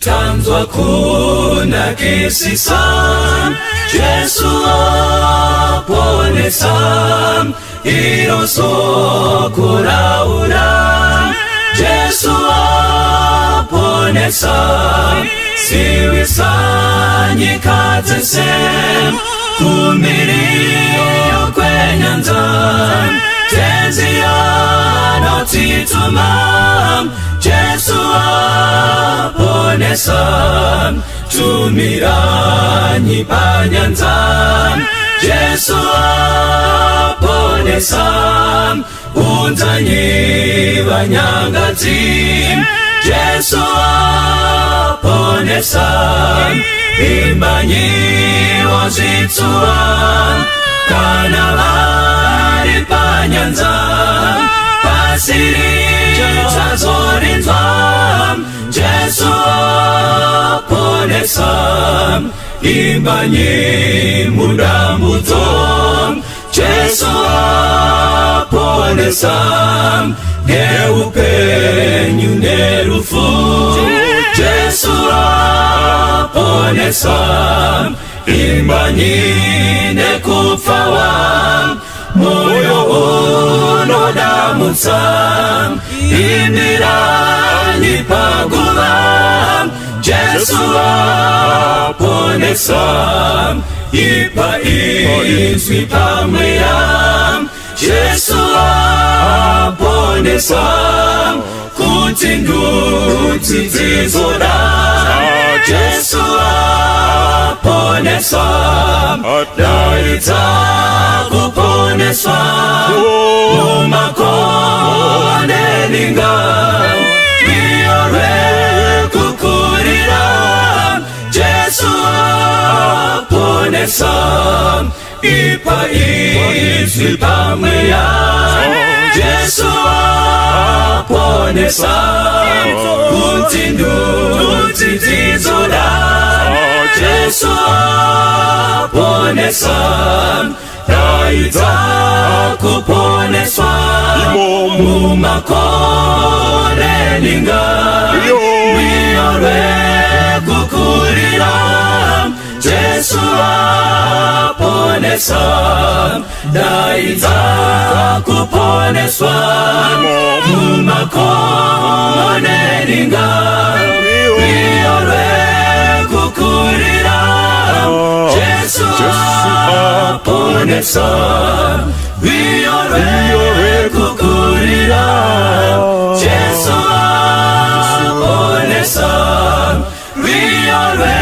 Tanzwa kuna kisisa, Yesu aponesa, iroso kuraura. Yesu aponesa, siwisanyi katesem, kumirio kwenyanza, tenziano titumam. Yesu aponesa, tumiranyi panyanza. Yesu aponesa, unzanyi banyangati. Yesu aponesa, imbanyi wazitua, kanabari panyanza, pasiri chazorinzwa. Yesu aponesa, imbanyi mudambuto. Yesu aponesa, geupenyu nerufu. Yesu aponesa, imbanyi nekufawa, moyo unodamusa, imiranyi pagula. Yesu aponesa, ipa izwi pamweya. Yesu aponesa, kutinduti tizora. Yesu aponesa, daita kuponesa, umakone linga, miore kukurira. Yesu aponesa, ipa izwi pamweya. Yesu aponesa, kutinduti tizora. Yesu aponesa, daita kuponeswa, umakone linga, miore kukurira. Yesu aponesa, daita kuponeswa, umakone linga, miore kukurira. Yesu aponesa, miore kukurira. Yesu aponesa, miore